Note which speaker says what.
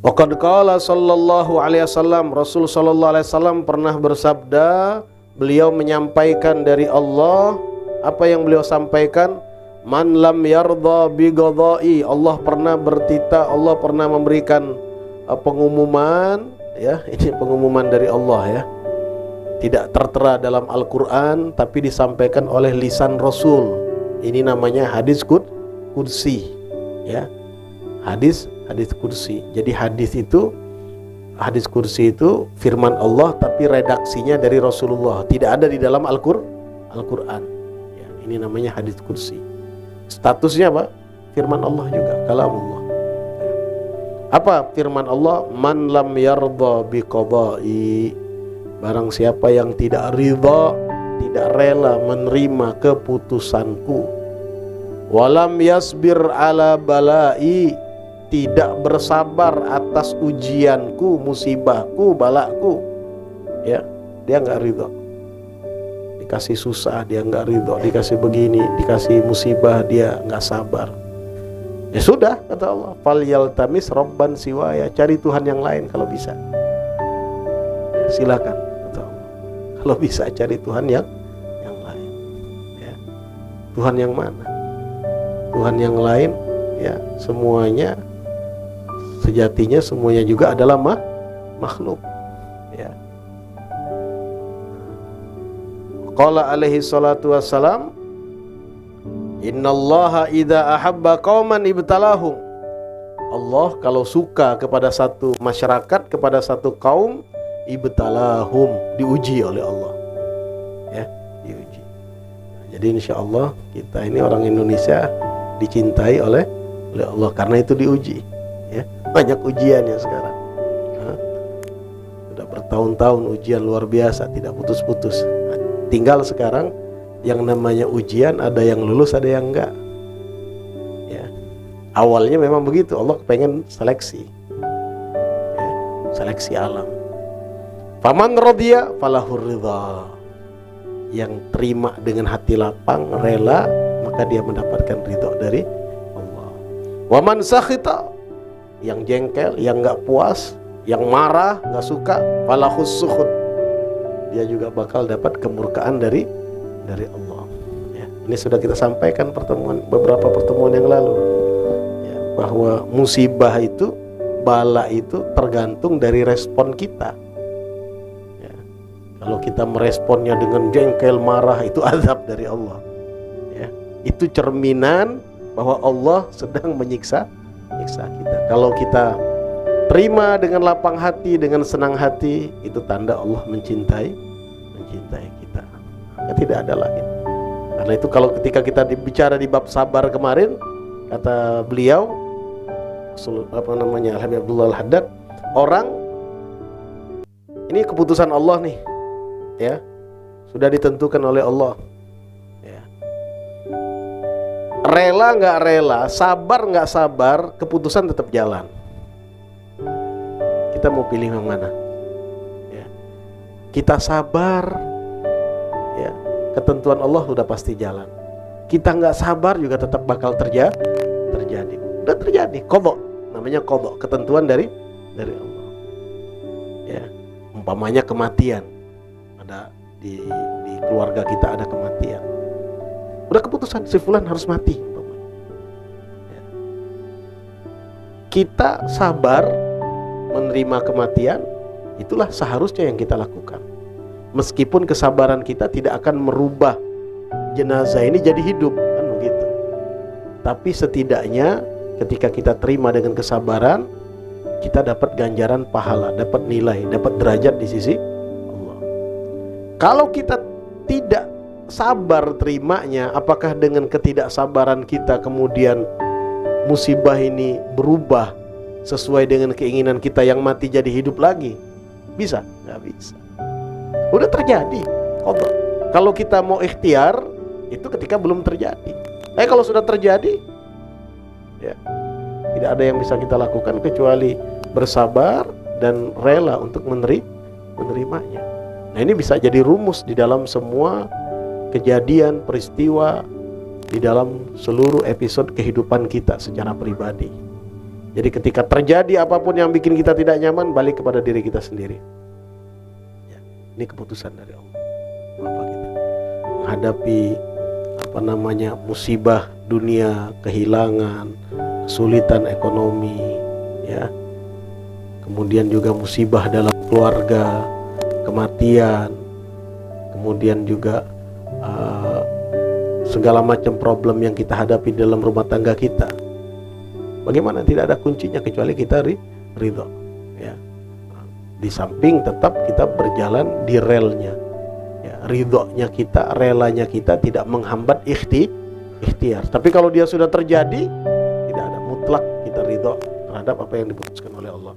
Speaker 1: Wa qad qala sallallahu alaihi wasallam, Rasul sallallahu alaihi wasallam pernah bersabda, beliau menyampaikan dari Allah. Apa yang beliau sampaikan? Man lam yardha bi qada'i. Allah pernah bertita, Allah pernah memberikan pengumuman, ya, ini pengumuman dari Allah, ya. Tidak tertera dalam Al-Qur'an tapi disampaikan oleh lisan Rasul. Ini namanya hadis kursi, ya. Hadis kursi. Jadi hadis kursi itu firman Allah tapi redaksinya dari Rasulullah, tidak ada di dalam Al-Qur'an. Ya, ini namanya hadis kursi. Statusnya apa? Firman Allah juga, kalamullah. Apa firman Allah? Man lam yardha biqada'i. Barang siapa yang tidak ridha, tidak rela menerima keputusanku, walam yasbir ala balai, tidak bersabar atas ujianku, musibahku, balaku, ya, dia nggak ridha. Dikasih susah dia nggak ridha, dikasih begini, dikasih musibah dia nggak sabar. Ya sudah, kata Allah, fal yaltamis robban siwaya, cari Tuhan yang lain kalau bisa. Ya, silakan, kata Allah. Kalau bisa cari Tuhan yang lain. Ya. Tuhan yang mana? Tuhan yang lain, ya, semuanya sejatinya semuanya juga adalah makhluk, ya. Qala alaihi salatu wassalam, innallaha idza ahabba qauman ibtalahum. Allah kalau suka kepada satu masyarakat, kepada satu kaum, ibtalahum, diuji oleh Allah, ya, diuji. Jadi insyaallah kita ini orang Indonesia dicintai oleh Allah karena itu diuji, ya. Banyak ujiannya sekarang. Sudah bertahun-tahun ujian luar biasa, tidak putus-putus. Tinggal sekarang yang namanya ujian, ada yang lulus, ada yang enggak, ya. Awalnya memang begitu, Allah pengen seleksi, ya, seleksi alam. Faman radiya falahur ridha. Yang terima dengan hati lapang, rela, maka dia mendapatkan ridha dari Allah. Waman sakhita, yang jengkel, yang enggak puas, yang marah, enggak suka, falahus sukhut, dia juga bakal dapat kemurkaan dari Allah, ya. Ini sudah kita sampaikan beberapa pertemuan yang lalu, ya, bahwa musibah itu, bala itu tergantung dari respon kita, ya. Kalau kita meresponnya dengan jengkel, marah, itu azab dari Allah, ya. Itu cerminan bahwa Allah sedang menyiksa kita. Kalau kita terima dengan lapang hati, dengan senang hati, itu tanda Allah mencintai kita. Maka tidak ada lain. Karena itu kalau ketika kita bicara di bab sabar kemarin, kata beliau, Habib Abdullah Al-Haddad, orang ini keputusan Allah nih, ya, sudah ditentukan oleh Allah, ya. Rela nggak rela, sabar nggak sabar, keputusan tetap jalan. Kita mau pilih yang mana, ya. Kita sabar, ya, ketentuan Allah sudah pasti jalan. Kita nggak sabar juga tetap bakal terjadi. Udah terjadi, qadha, namanya qadha, ketentuan dari Allah, ya. Umpamanya kematian, ada di keluarga kita ada kematian, udah keputusan si fulan harus mati, ya. Kita sabar menerima kematian, itulah seharusnya yang kita lakukan. Meskipun kesabaran kita tidak akan merubah jenazah ini jadi hidup, kan begitu. Tapi setidaknya ketika kita terima dengan kesabaran, kita dapat ganjaran pahala, dapat nilai, dapat derajat di sisi Allah. Kalau kita tidak sabar terimanya, apakah dengan ketidaksabaran kita kemudian musibah ini berubah sesuai dengan keinginan kita yang mati jadi hidup lagi? Bisa? Nggak bisa. Udah terjadi. Kalau kita mau ikhtiar, itu ketika belum terjadi. Kalau sudah terjadi, ya, tidak ada yang bisa kita lakukan kecuali bersabar dan rela untuk menerimanya. Nah, ini bisa jadi rumus di dalam semua kejadian, peristiwa, di dalam seluruh episode kehidupan kita secara pribadi. Jadi ketika terjadi apapun yang bikin kita tidak nyaman, balik kepada diri kita sendiri. Ya, ini keputusan dari Allah. Apa kita menghadapi musibah dunia, kehilangan, kesulitan ekonomi, ya, kemudian juga musibah dalam keluarga, kematian, kemudian juga segala macam problem yang kita hadapi dalam rumah tangga kita. Bagaimana? Tidak ada kuncinya kecuali kita ridho, ya. Di samping tetap kita berjalan di relnya, ya, ridhonya kita, relanya kita tidak menghambat ikhtiar. Tapi kalau dia sudah terjadi, tidak ada mutlak kita ridho terhadap apa yang diputuskan oleh Allah.